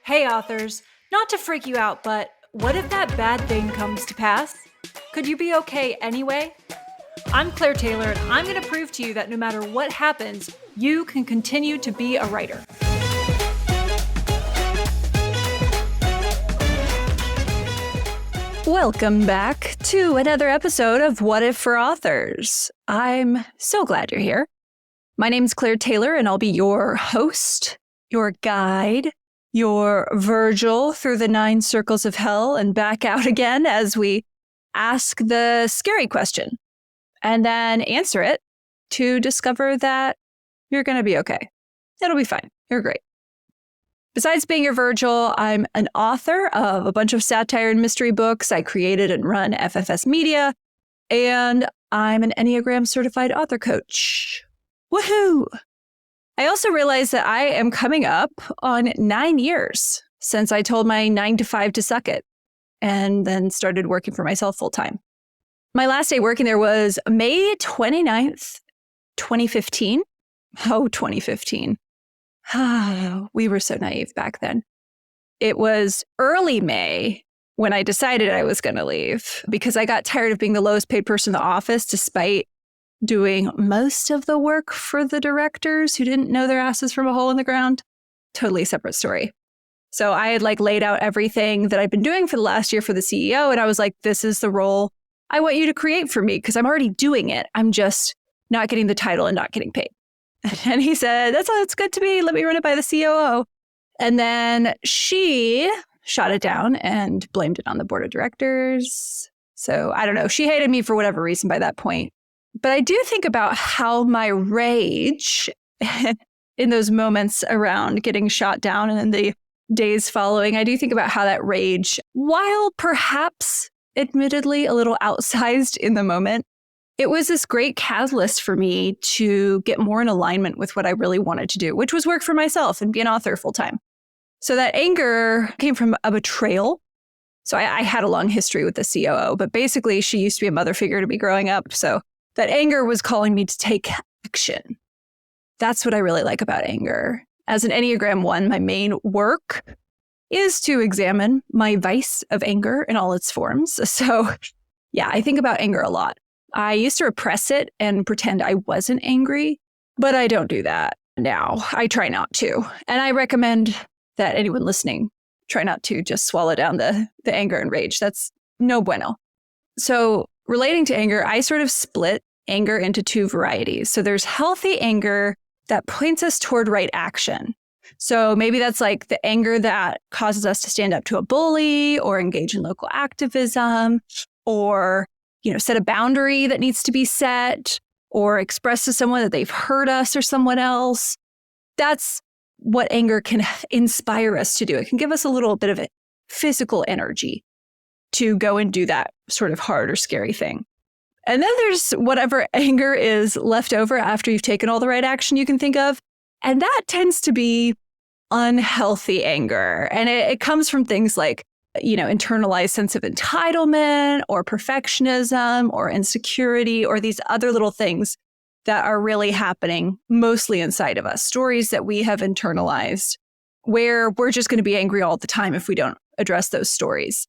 Hey authors, not to freak you out, but what if that bad thing comes to pass? Could you be okay anyway? I'm Claire Taylor, and I'm going to prove to you that no matter what happens, you can continue to be a writer. Welcome back to another episode of What If for Authors. I'm so glad you're here. My name's Claire Taylor, and I'll be your host, your guide, your Virgil through the 9 circles of hell and back out again as we ask the scary question and then answer it to discover that you're going to be okay. It'll be fine. You're great. Besides being your Virgil, I'm an author of a bunch of satire and mystery books. I created and run FFS Media, and I'm an Enneagram certified author coach. Woohoo! I also realized that I am coming up on 9 years since I told my 9-to-5 to suck it and then started working for myself full time. My last day working there was May 29th, 2015. Oh, 2015. We were so naive back then. It was early May when I decided I was going to leave because I got tired of being the lowest paid person in the office despite doing most of the work for the directors who didn't know their asses from a hole in the ground. Totally separate story. So I had laid out everything that I'd been doing for the last year for the CEO. And I was like, this is the role I want you to create for me because I'm already doing it. I'm just not getting the title and not getting paid. And he said, that's good to me. Let me run it by the COO. And then she shot it down and blamed it on the board of directors. So I don't know. She hated me for whatever reason by that point. But I do think about how my rage in those moments around getting shot down and in the days following, I do think about how that rage, while perhaps admittedly a little outsized in the moment, it was this great catalyst for me to get more in alignment with what I really wanted to do, which was work for myself and be an author full time. So that anger came from a betrayal. So I had a long history with the COO, but basically she used to be a mother figure to me growing up. So that anger was calling me to take action. That's what I really like about anger. As an Enneagram 1, my main work is to examine my vice of anger in all its forms. So yeah, I think about anger a lot. I used to repress it and pretend I wasn't angry, but I don't do that now. I try not to. And I recommend that anyone listening try not to just swallow down the anger and rage. That's no bueno. So relating to anger, I sort of split anger into 2 varieties. So there's healthy anger that points us toward right action. So maybe that's the anger that causes us to stand up to a bully or engage in local activism or, set a boundary that needs to be set or express to someone that they've hurt us or someone else. That's what anger can inspire us to do. It can give us a little bit of a physical energy to go and do that sort of hard or scary thing. And then there's whatever anger is left over after you've taken all the right action you can think of. And that tends to be unhealthy anger. And it comes from things like, internalized sense of entitlement or perfectionism or insecurity or these other little things that are really happening mostly inside of us. Stories that we have internalized where we're just going to be angry all the time if we don't address those stories.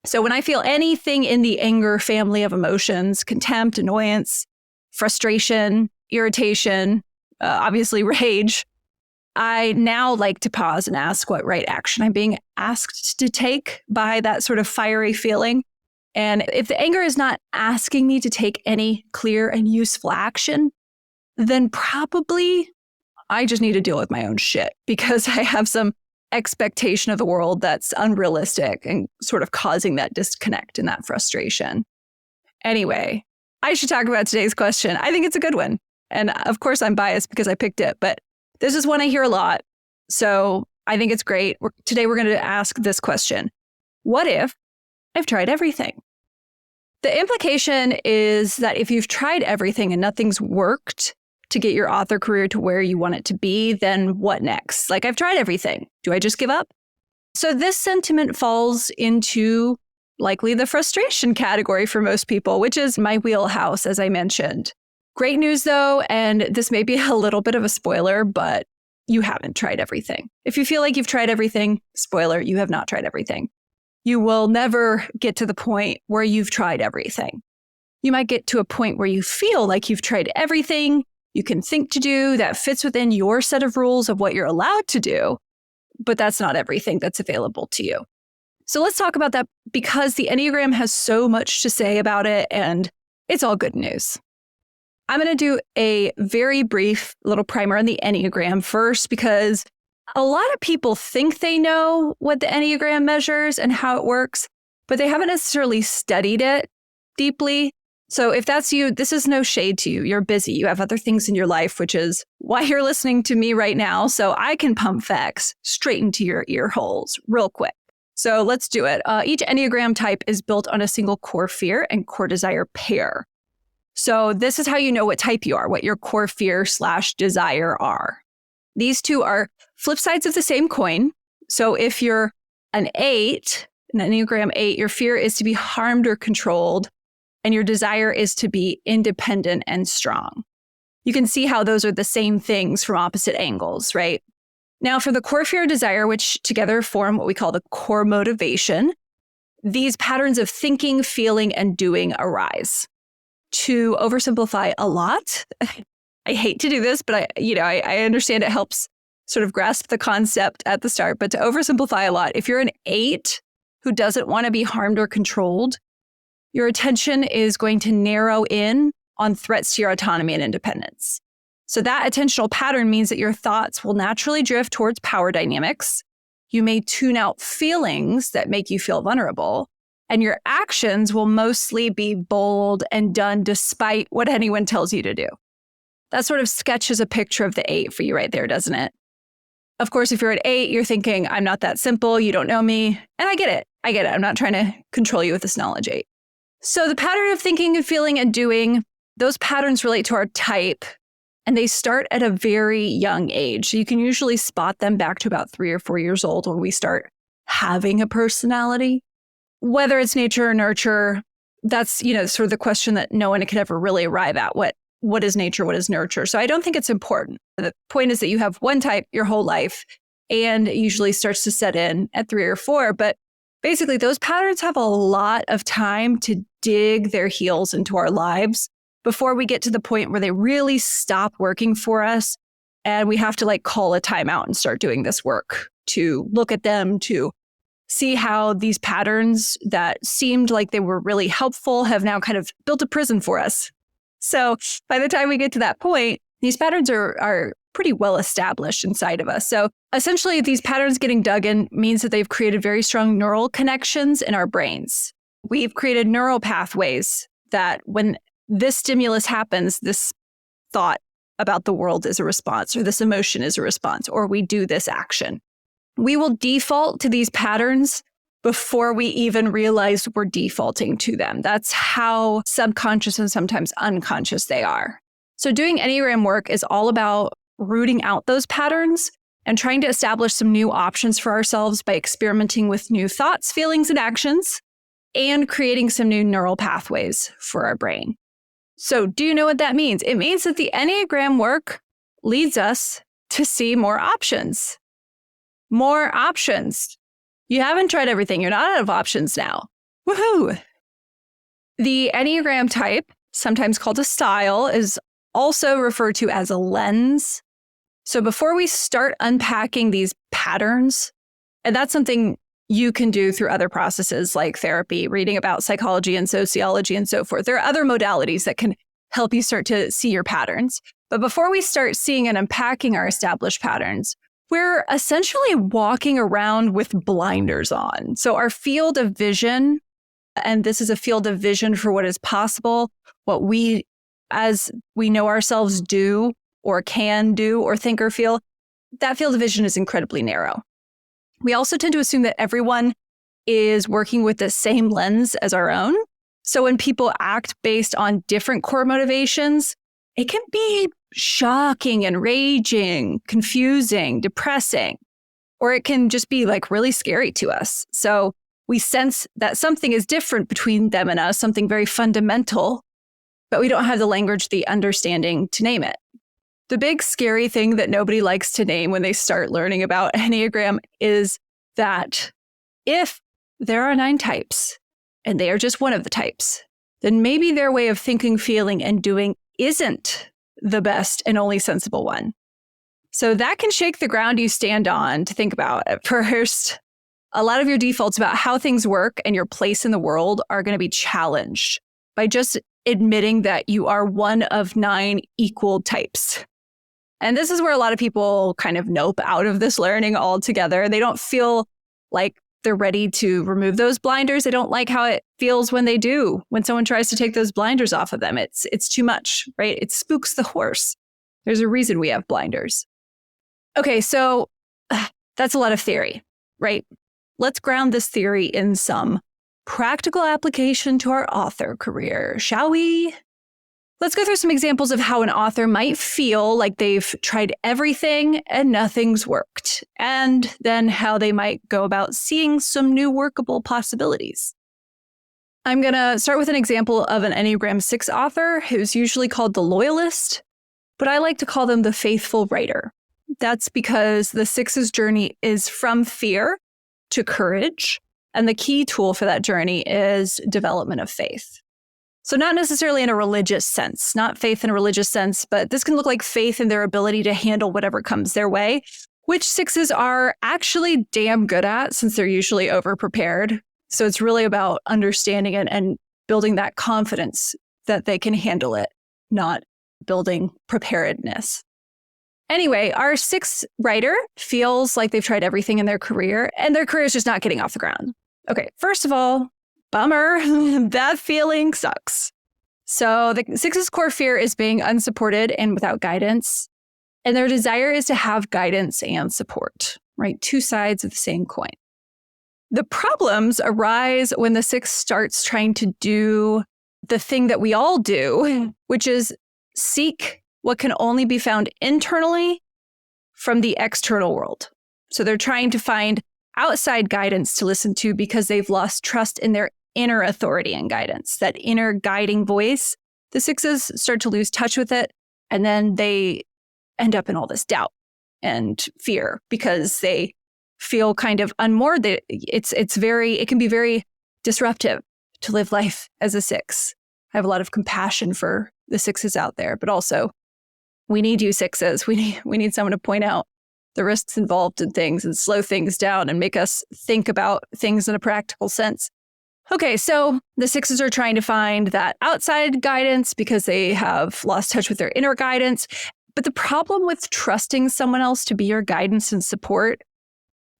So when I feel anything in the anger family of emotions, contempt, annoyance, frustration, irritation, obviously rage, I now like to pause and ask what right action I'm being asked to take by that sort of fiery feeling. And if the anger is not asking me to take any clear and useful action, then probably I just need to deal with my own shit because I have some expectation of the world that's unrealistic and sort of causing that disconnect and that frustration. Anyway, I should talk about today's question. I think it's a good one. And of course, I'm biased because I picked it, but this is one I hear a lot. So I think it's great. Today, we're going to ask this question. What if I've tried everything? The implication is that if you've tried everything and nothing's worked to get your author career to where you want it to be, then what next? I've tried everything. Do I just give up? So this sentiment falls into likely the frustration category for most people, which is my wheelhouse, as I mentioned. Great news, though, and this may be a little bit of a spoiler, but you haven't tried everything. If you feel like you've tried everything, spoiler, you have not tried everything. You will never get to the point where you've tried everything. You might get to a point where you feel like you've tried everything you can think to do that fits within your set of rules of what you're allowed to do, but that's not everything that's available to you. So let's talk about that because the Enneagram has so much to say about it and it's all good news. I'm going to do a very brief little primer on the Enneagram first because a lot of people think they know what the Enneagram measures and how it works, but they haven't necessarily studied it deeply. So if that's you, this is no shade to you. You're busy. You have other things in your life, which is why you're listening to me right now. So I can pump facts straight into your ear holes real quick. So let's do it. Each Enneagram type is built on a single core fear and core desire pair. So this is how you know what type you are, what your core fear/desire are. These two are flip sides of the same coin. So if you're an 8, an Enneagram 8, your fear is to be harmed or controlled, and your desire is to be independent and strong. You can see how those are the same things from opposite angles, right? Now, for the core fear desire, which together form what we call the core motivation, these patterns of thinking, feeling, and doing arise. To oversimplify a lot, I hate to do this, but I understand it helps sort of grasp the concept at the start. But to oversimplify a lot, if you're an 8 who doesn't want to be harmed or controlled, your attention is going to narrow in on threats to your autonomy and independence. So that attentional pattern means that your thoughts will naturally drift towards power dynamics. You may tune out feelings that make you feel vulnerable. And your actions will mostly be bold and done despite what anyone tells you to do. That sort of sketches a picture of the 8 for you right there, doesn't it? Of course, if you're at 8, you're thinking, I'm not that simple, you don't know me. And I get it. I'm not trying to control you with this knowledge 8. So the pattern of thinking and feeling and doing, those patterns relate to our type, and they start at a very young age. So you can usually spot them back to about 3 or 4 years old when we start having a personality. Whether it's nature or nurture, that's, sort of the question that no one could ever really arrive at. What is nature? What is nurture? So I don't think it's important. The point is that you have one type your whole life, and it usually starts to set in at 3 or 4. But basically, those patterns have a lot of time to dig their heels into our lives before we get to the point where they really stop working for us. And we have to call a timeout and start doing this work to look at them, to see how these patterns that seemed like they were really helpful have now kind of built a prison for us. So by the time we get to that point, these patterns are pretty well established inside of us. So essentially, these patterns getting dug in means that they've created very strong neural connections in our brains. We've created neural pathways that when this stimulus happens, this thought about the world is a response, or this emotion is a response, or we do this action. We will default to these patterns before we even realize we're defaulting to them. That's how subconscious and sometimes unconscious they are. So doing Enneagram work is all about rooting out those patterns and trying to establish some new options for ourselves by experimenting with new thoughts, feelings, and actions, and creating some new neural pathways for our brain. So do you know what that means? It means that the Enneagram work leads us to see more options. More options. You haven't tried everything. You're not out of options now. Woohoo! The Enneagram type, sometimes called a style, is also referred to as a lens. So before we start unpacking these patterns, and that's something you can do through other processes like therapy, reading about psychology and sociology and so forth. There are other modalities that can help you start to see your patterns. But before we start seeing and unpacking our established patterns, we're essentially walking around with blinders on. So our field of vision, and this is a field of vision for what is possible, what we, as we know ourselves, do or can do or think or feel, that field of vision is incredibly narrow. We also tend to assume that everyone is working with the same lens as our own. So when people act based on different core motivations, it can be shocking, enraging, confusing, depressing, or it can just be really scary to us. So we sense that something is different between them and us, something very fundamental, but we don't have the language, the understanding to name it. The big scary thing that nobody likes to name when they start learning about Enneagram is that if there are 9 types and they are just one of the types, then maybe their way of thinking, feeling, and doing isn't the best and only sensible one. So that can shake the ground you stand on to think about at first. A lot of your defaults about how things work and your place in the world are going to be challenged by just admitting that you are one of 9 equal types. And this is where a lot of people kind of nope out of this learning altogether. They don't feel like they're ready to remove those blinders. They don't like how it feels when they do. When someone tries to take those blinders off of them, it's too much, right? It spooks the horse. There's a reason we have blinders. Okay, so that's a lot of theory, right? Let's ground this theory in some practical application to our author career, shall we? Let's go through some examples of how an author might feel like they've tried everything and nothing's worked, and then how they might go about seeing some new workable possibilities. I'm going to start with an example of an Enneagram 6 author who's usually called the loyalist, but I like to call them the faithful writer. That's because the 6's journey is from fear to courage, and the key tool for that journey is development of faith. So not necessarily in a religious sense, not faith in a religious sense, but this can look like faith in their ability to handle whatever comes their way, which 6s are actually damn good at since they're usually over-prepared. So it's really about understanding it and building that confidence that they can handle it, not building preparedness. Anyway, our 6 writer feels like they've tried everything in their career and their career is just not getting off the ground. Okay, first of all, bummer, that feeling sucks. So the 6's core fear is being unsupported and without guidance. And their desire is to have guidance and support, right? 2 sides of the same coin. The problems arise when the 6 starts trying to do the thing that we all do, which is seek what can only be found internally from the external world. So they're trying to find outside guidance to listen to because they've lost trust in their inner authority and guidance, that inner guiding voice. The 6s start to lose touch with it, and then they end up in all this doubt and fear because they feel kind of unmoored. It can be very disruptive to live life as a 6. I have a lot of compassion for the 6s out there, but also we need you 6s. We need someone to point out the risks involved in things and slow things down and make us think about things in a practical sense. Okay, so the 6s are trying to find that outside guidance because they have lost touch with their inner guidance. But the problem with trusting someone else to be your guidance and support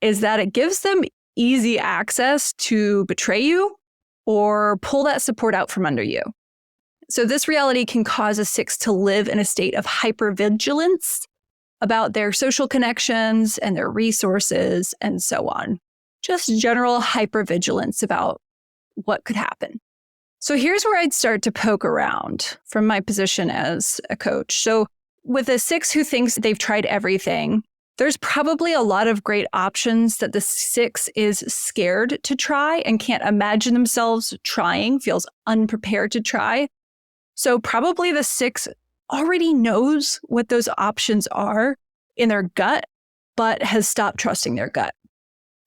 is that it gives them easy access to betray you or pull that support out from under you. So this reality can cause a 6 to live in a state of hypervigilance about their social connections and their resources and so on. Just general hypervigilance about what could happen. So here's where I'd start to poke around from my position as a coach. So with a 6 who thinks they've tried everything, there's probably a lot of great options that the 6 is scared to try and can't imagine themselves trying, feels unprepared to try. So probably the 6 already knows what those options are in their gut, but has stopped trusting their gut.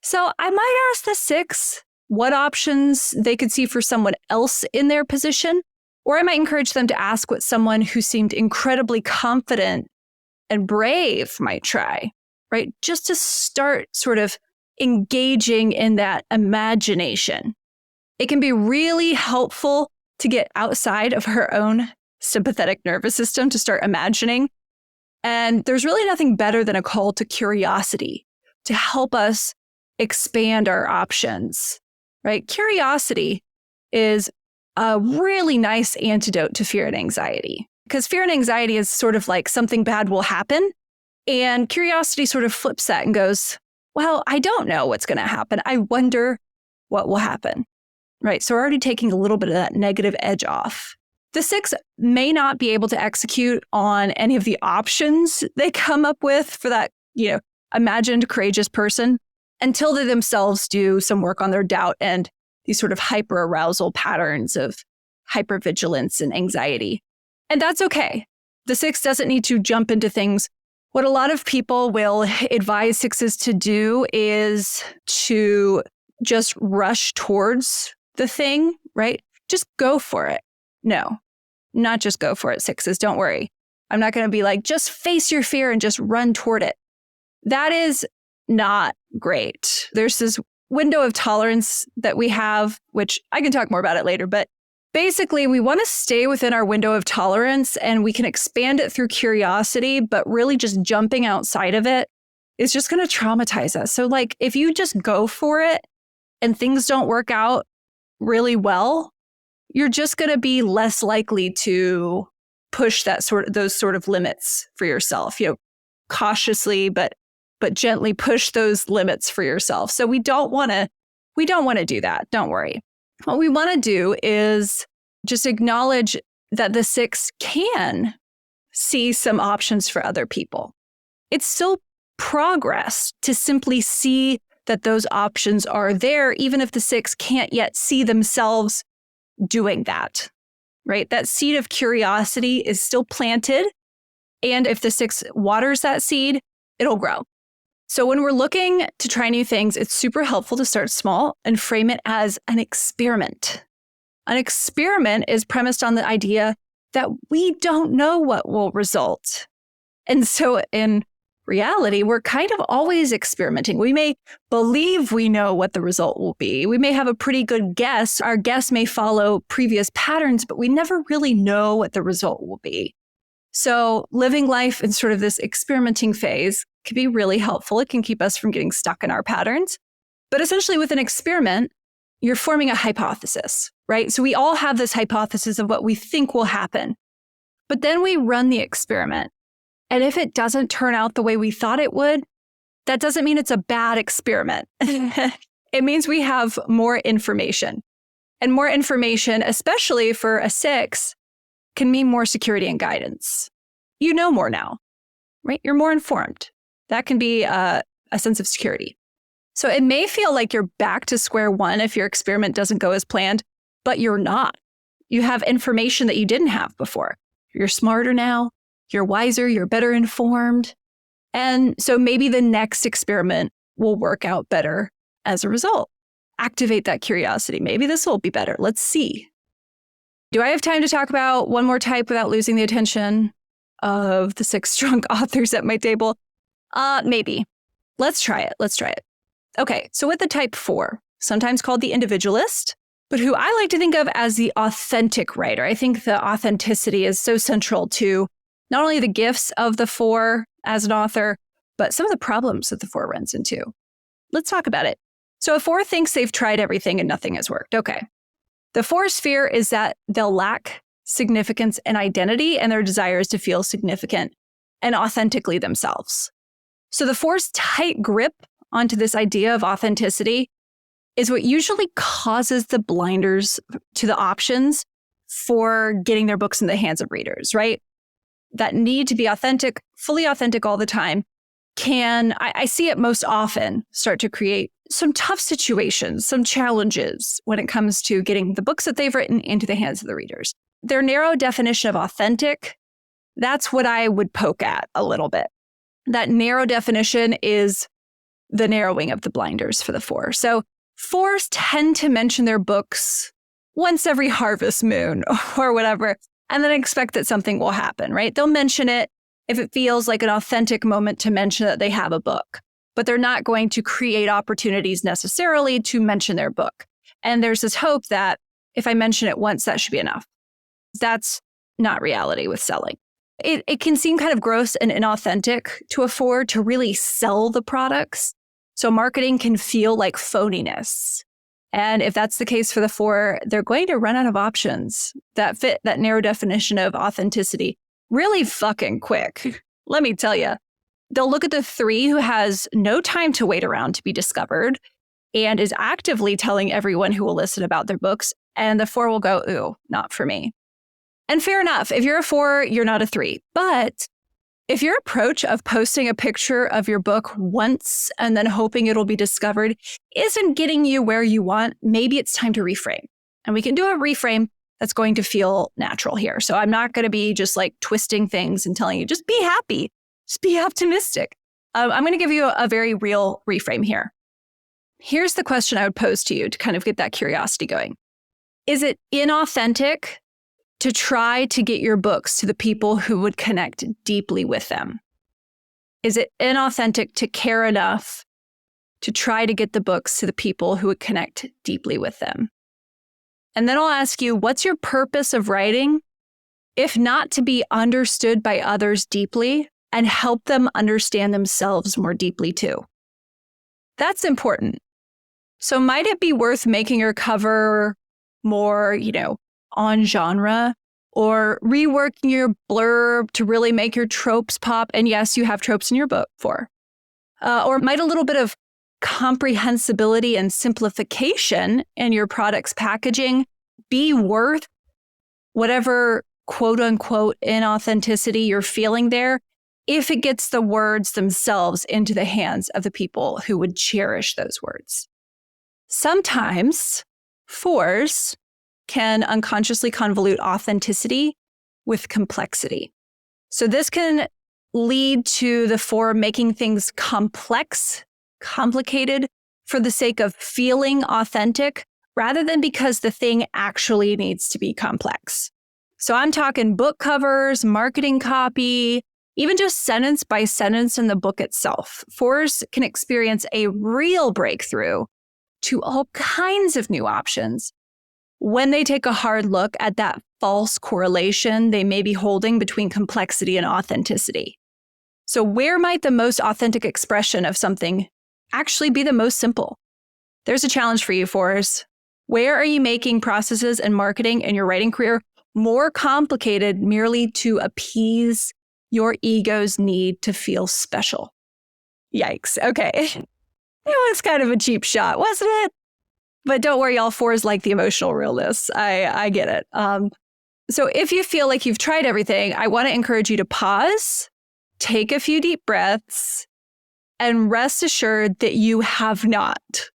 So I might ask the 6 what options they could see for someone else in their position, or I might encourage them to ask what someone who seemed incredibly confident and brave might try, right? Just to start sort of engaging in that imagination. It can be really helpful to get outside of her own sympathetic nervous system to start imagining. And there's really nothing better than a call to curiosity to help us expand our options, right? Curiosity is a really nice antidote to fear and anxiety, because fear and anxiety is sort of like something bad will happen. And curiosity sort of flips that and goes, well, I don't know what's going to happen. I wonder what will happen, right? So we're already taking a little bit of that negative edge off. The 6 may not be able to execute on any of the options they come up with for that, imagined courageous person until they themselves do some work on their doubt and these sort of hyper-arousal patterns of hypervigilance and anxiety. And that's okay. The six doesn't need to jump into things. What a lot of people will advise sixes to do is to just rush towards the thing, right? Just go for it. No, not just go for it, sixes. Don't worry. I'm not going to be like, just face your fear and just run toward it. That is not great. There's this window of tolerance that we have, which I can talk more about it later, but basically, we want to stay within our window of tolerance and we can expand it through curiosity, but really just jumping outside of it is just going to traumatize us. So like if you just go for it and things don't work out really well, you're just going to be less likely to push those sort of limits for yourself, cautiously, but gently push those limits for yourself. So we don't want to do that. Don't worry. What we want to do is just acknowledge that the six can see some options for other people. It's still progress to simply see that those options are there, even if the six can't yet see themselves doing that, right? That seed of curiosity is still planted. And if the six waters that seed, it'll grow. So when we're looking to try new things, it's super helpful to start small and frame it as an experiment. An experiment is premised on the idea that we don't know what will result. And so in reality, we're kind of always experimenting. We may believe we know what the result will be. We may have a pretty good guess. Our guess may follow previous patterns, but we never really know what the result will be. So living life in sort of this experimenting phase can be really helpful. It can keep us from getting stuck in our patterns. But essentially with an experiment, you're forming a hypothesis, right? So we all have this hypothesis of what we think will happen. But then we run the experiment. And if it doesn't turn out the way we thought it would, that doesn't mean it's a bad experiment. It means we have more information. And more information, especially for a six, can mean more security and guidance. You know more now, right? You're more informed. That can be a sense of security. So it may feel like you're back to square one if your experiment doesn't go as planned, but you're not. You have information that you didn't have before. You're smarter now, you're wiser, you're better informed. And so maybe the next experiment will work out better as a result. Activate that curiosity. Maybe this will be better. Let's see. Do I have time to talk about one more type without losing the attention of the six drunk authors at my table? Maybe. Let's try it. Okay, so with the type 4, sometimes called the individualist, but who I like to think of as the authentic writer. I think the authenticity is so central to not only the gifts of the 4 as an author, but some of the problems that the 4 runs into. Let's talk about it. So a 4 thinks they've tried everything and nothing has worked. Okay. The 4's fear is that they'll lack significance and identity, and their desire is to feel significant and authentically themselves. So the 4's tight grip onto this idea of authenticity is what usually causes the blinders to the options for getting their books in the hands of readers, right? That need to be authentic, fully authentic all the time can, I see it most often, start to create some tough situations, some challenges when it comes to getting the books that they've written into the hands of the readers. Their narrow definition of authentic, that's what I would poke at a little bit. That narrow definition is the narrowing of the blinders for the 4. So 4s tend to mention their books once every harvest moon or whatever, and then expect that something will happen, right? They'll mention it if it feels like an authentic moment to mention that they have a book, but they're not going to create opportunities necessarily to mention their book. And there's this hope that if I mention it once, that should be enough. That's not reality with selling. It can seem kind of gross and inauthentic to a 4 to really sell the products. So marketing can feel like phoniness. And if that's the case for the 4, they're going to run out of options that fit that narrow definition of authenticity really fucking quick. Let me tell you, they'll look at the 3 who has no time to wait around to be discovered and is actively telling everyone who will listen about their books. And the 4 will go, ooh, not for me. And fair enough. If you're a 4, you're not a 3. But if your approach of posting a picture of your book once and then hoping it'll be discovered isn't getting you where you want, maybe it's time to reframe. And we can do a reframe that's going to feel natural here. So I'm not going to be just like twisting things and telling you, just be happy, just be optimistic. I'm going to give you a very real reframe here. Here's the question I would pose to you to kind of get that curiosity going. Is it inauthentic to try to get your books to the people who would connect deeply with them? Is it inauthentic to care enough to try to get the books to the people who would connect deeply with them? And then I'll ask you, what's your purpose of writing, if not to be understood by others deeply and help them understand themselves more deeply too? That's important. So might it be worth making your cover more, on genre, or reworking your blurb to really make your tropes pop? And yes, you have tropes in your book or might a little bit of comprehensibility and simplification in your product's packaging be worth whatever quote unquote inauthenticity you're feeling there, if it gets the words themselves into the hands of the people who would cherish those words? Sometimes 4s can unconsciously convolute authenticity with complexity. So this can lead to the 4 making things complex, complicated for the sake of feeling authentic, rather than because the thing actually needs to be complex. So I'm talking book covers, marketing copy, even just sentence by sentence in the book itself. 4s can experience a real breakthrough to all kinds of new options when they take a hard look at that false correlation they may be holding between complexity and authenticity. So where might the most authentic expression of something actually be the most simple? There's a challenge for you, 4s. Where are you making processes and marketing in your writing career more complicated merely to appease your ego's need to feel special? Yikes. Okay. It was kind of a cheap shot, wasn't it? But don't worry, all 4s like the emotional realness. I get it. So if you feel like you've tried everything, I want to encourage you to pause, take a few deep breaths, and rest assured that you have not.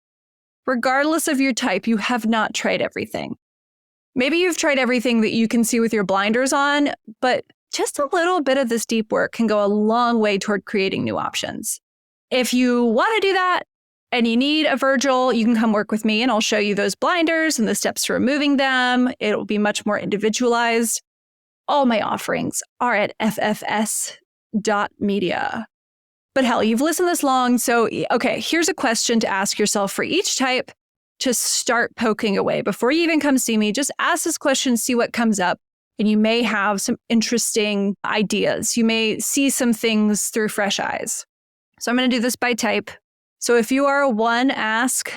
Regardless of your type, you have not tried everything. Maybe you've tried everything that you can see with your blinders on, but just a little bit of this deep work can go a long way toward creating new options. If you want to do that and you need a Virgil, you can come work with me and I'll show you those blinders and the steps to removing them. It'll be much more individualized. All my offerings are at ffs.media. But hell, you've listened this long, so okay, here's a question to ask yourself for each type to start poking away. Before you even come see me, just ask this question, see what comes up, and you may have some interesting ideas. You may see some things through fresh eyes. So I'm going to do this by type. So if you are a 1, ask,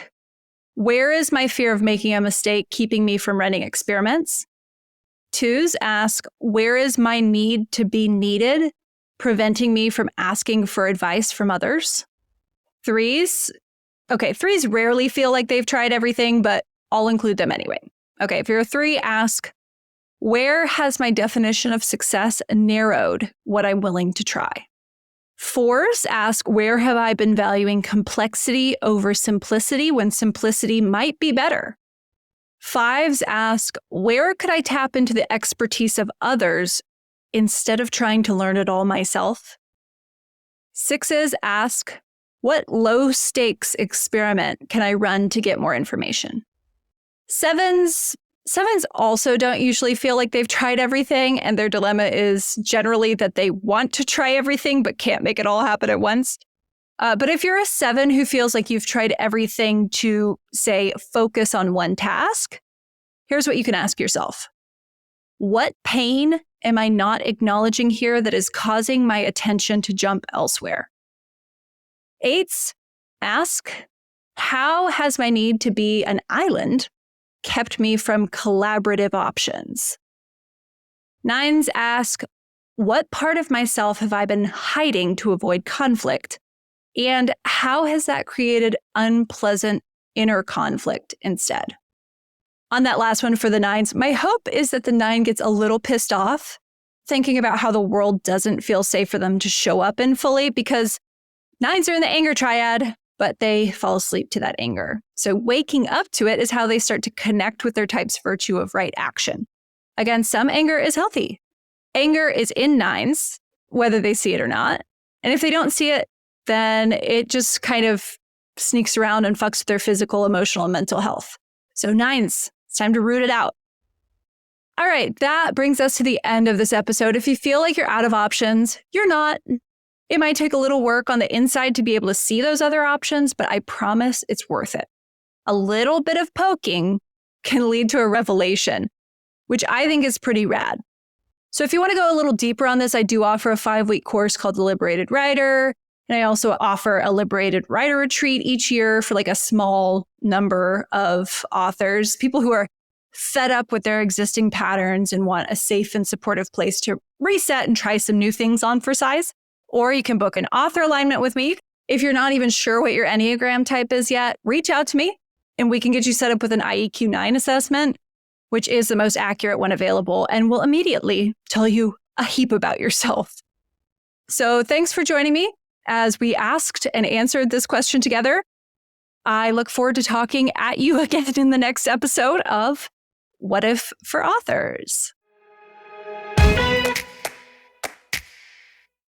where is my fear of making a mistake keeping me from running experiments? 2s, ask, where is my need to be needed preventing me from asking for advice from others? 3s rarely feel like they've tried everything, but I'll include them anyway. Okay, if you're a 3, ask, where has my definition of success narrowed what I'm willing to try? 4s, ask, where have I been valuing complexity over simplicity when simplicity might be better? 5s, ask, where could I tap into the expertise of others instead of trying to learn it all myself? 6s, ask, what low-stakes experiment can I run to get more information? 7s also don't usually feel like they've tried everything, and their dilemma is generally that they want to try everything but can't make it all happen at once. But if you're a 7 who feels like you've tried everything to, say, focus on one task, here's what you can ask yourself. What pain am I not acknowledging here that is causing my attention to jump elsewhere? 8s, ask, how has my need to be an island kept me from collaborative options? 9s, ask, what part of myself have I been hiding to avoid conflict? And how has that created unpleasant inner conflict instead? On that last one for the 9s, my hope is that the 9 gets a little pissed off thinking about how the world doesn't feel safe for them to show up in fully, because 9s are in the anger triad, but they fall asleep to that anger. So waking up to it is how they start to connect with their type's virtue of right action. Again, some anger is healthy. Anger is in 9s, whether they see it or not. And if they don't see it, then it just kind of sneaks around and fucks with their physical, emotional, and mental health. So 9s, it's time to root it out. All right, that brings us to the end of this episode. If you feel like you're out of options, you're not. It might take a little work on the inside to be able to see those other options, but I promise it's worth it. A little bit of poking can lead to a revelation, which I think is pretty rad. So if you want to go a little deeper on this, I do offer a 5-week course called The Liberated Writer. And I also offer a Liberated Writer retreat each year for like a small number of authors, people who are fed up with their existing patterns and want a safe and supportive place to reset and try some new things on for size. Or you can book an author alignment with me. If you're not even sure what your Enneagram type is yet, reach out to me and we can get you set up with an IEQ 9 assessment, which is the most accurate one available and will immediately tell you a heap about yourself. So thanks for joining me as we asked and answered this question together. I look forward to talking at you again in the next episode of What If for Authors.